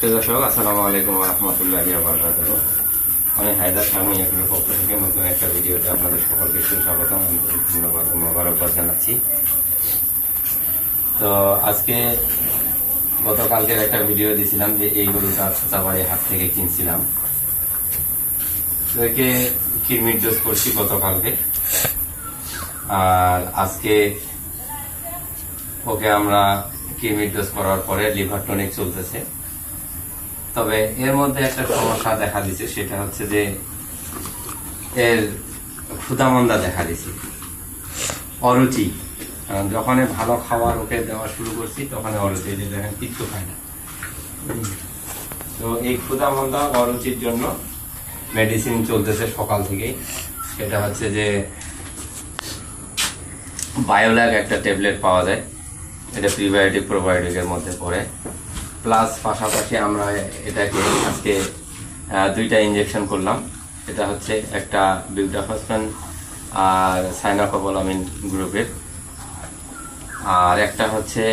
দর্শক আসসালামু আলাইকুম ওয়া রাহমাতুল্লাহি ওয়া বারাকাতুহু। আমি হায়দার স্বামী এগুলোর পক্ষ থেকে নতুন একটা ভিডিওতে আপনাদের সকলকে সুস্বাগতম, ধন্যবাদ ও মোবারকবাদ জানাচ্ছি। তো আজকে গতকালকের একটা ভিডিও দিয়েছিলাম যে এই গরুটা চাচাবাড়ির হাট থেকে কিনছিলাম, তো একে কৃমির ডোজ করছি গতকালকে, আর আজকে ওকে আমরা কৃমির ডোজ করার পরে লিভার টনিক চলতেছে। তবে এর মধ্যে একটা সমস্যা দেখা দিচ্ছে, সেটা হচ্ছে যে এর ক্ষুধামন্দা দেখা দিচ্ছে, অরুচি। যখন ভালো খাবার ওকে দেওয়া শুরু করছি তখন অরুচি, যে দেখেন কিচ্ছু খায় না। তো এই ক্ষুধামন্দা অরুচির জন্য মেডিসিন চলতেছে সকাল থেকেই। সেটা হচ্ছে যে বায়োল্যাগ একটা ট্যাবলেট পাওয়া যায়, এটা প্রিবায়োটিক প্রোবায়োটিকের মধ্যে পড়ে। প্লাস পাশাপাশি আমরা এটাকে আজকে দুইটা ইঞ্জেকশন করলাম। এটা হচ্ছে একটা বিউটাফসফেন আর সাইনাকোবালামিন গ্রুপের, আর একটা হচ্ছে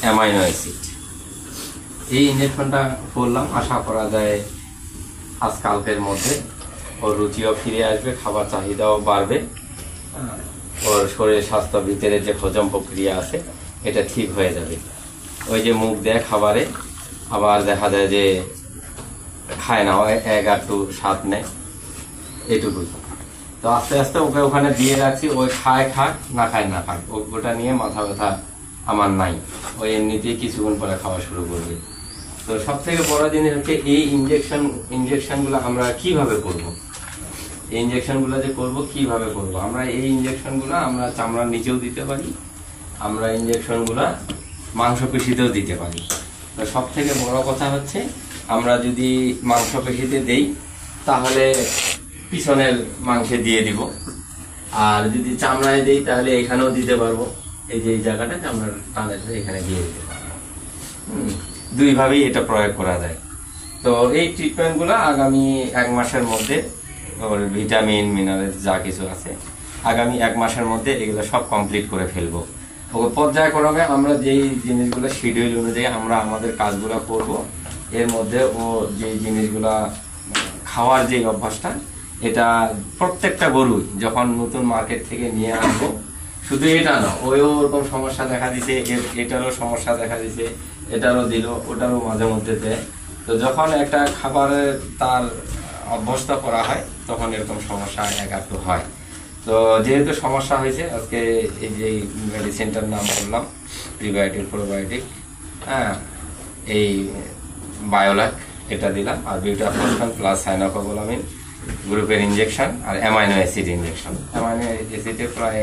অ্যামাইনো অ্যাসিড। এই ইঞ্জেকশনটা করলাম, আশা করা যায় আজকালকের মধ্যে ওর রুচিও ফিরে আসবে, খাবার চাহিদাও বাড়বে, ওর শরীর স্বাস্থ্য ভিতরে যে হজম প্রক্রিয়া আছে এটা ঠিক হয়ে যাবে। ওই যে মুখ দেয় খাবারে, আবার দেখা যায় যে খায় না, এক একটু স্বাদ নেয়, এটুকুই। তো আস্তে আস্তে ওকে ওখানে দিয়ে রাখছি, ওই খায় খাক, না খায় না খাক, ওটা নিয়ে মাথা ব্যথা আমার নাই। ওই এমনিতেই কিছুক্ষণ পরে খাওয়া শুরু করবে। তো সব থেকে বড় জিনিস হচ্ছে এই ইঞ্জেকশনগুলো আমরা কিভাবে করব। এই ইঞ্জেকশনগুলো যে করব কিভাবে করব, আমরা এই ইঞ্জেকশনগুলো আমরা চামড়ার নিচেও দিতে পারি, আমরা ইঞ্জেকশনগুলো মাংসপেশিতেও দিতে পারি। তো সব থেকে বড় কথা হচ্ছে আমরা যদি মাংসপেশিতে দেই তাহলে পিছনের মাংসে দিয়ে দিব, আর যদি চামড়ায় দেই তাহলে এখানেও দিতে পারবো, এই যে এই জায়গাটা চামড়ার টানে এখানে দিয়ে দিতে পারবো। দুইভাবেই এটা প্রয়োগ করা যায়। তো এই ট্রিটমেন্টগুলো আগামী 1 মাসের মধ্যে, ওর ভিটামিন মিনারেল যা কিছু আছে আগামী 1 মাসের মধ্যে এগুলো সব কমপ্লিট করে ফেলবো। ওকে পর্যায়ক্রমে আমরা যেই জিনিসগুলো শিডিউল অনুযায়ী আমরা আমাদের কাজগুলো করব, এর মধ্যে ও যে জিনিসগুলা খাওয়ার যে অভ্যাসটা, এটা প্রত্যেকটা গরু যখন নতুন মার্কেট থেকে নিয়ে আসবো, শুধু এটা না, ওরকম সমস্যা দেখা দিছে, এটারও সমস্যা দেখা দিছে, এটারও দিল, ওটারও মাঝে মধ্যে দেয়। তো যখন একটা খাবারের তার অভ্যস্ত করা হয় তখন এরকম সমস্যা একটু হয়। তো যেহেতু সমস্যা হয়েছে, আজকে এই যে মেডিসিনটার নাম বললাম প্রিবায়োটিক প্রোবায়োটিক, এই বায়োল্যাগ এটা দিলাম, আর বিউটাফসফেন প্লাস সাইনাকোবালামিন গ্রুপের ইঞ্জেকশন, আর অ্যামাইনো অ্যাসিড ইঞ্জেকশন। অ্যামাইনো অ্যাসিডে প্রায়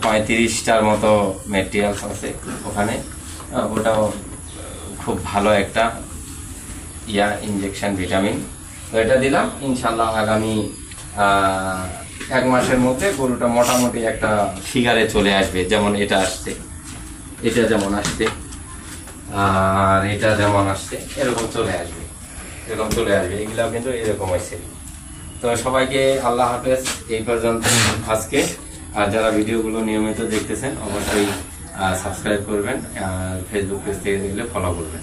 35টার মতো ম্যাটেরিয়ালস আছে ওখানে, ওটাও খুব ভালো একটা ইঞ্জেকশন ভিটামিন। তো এটা দিলাম, ইনশাল্লাহ আগামী 1 মাসের মধ্যে গরুটা মোটামুটি একটা ফিগারে চলে আসবে। যেমন এটা আসছে, এটা যেমন আসছে, আর এটা যেমন আসছে, এরকম চলে আসবে, এগুলাও কিন্তু এরকম হয়েছে। তো সবাইকে আল্লাহ হাফেজ, এই পর্যন্ত আজকে। আর যারা ভিডিওগুলো নিয়মিত দেখতেছেন অবশ্যই সাবস্ক্রাইব করবেন, আর ফেসবুক পেজ থেকে দেখলে ফলো করবেন।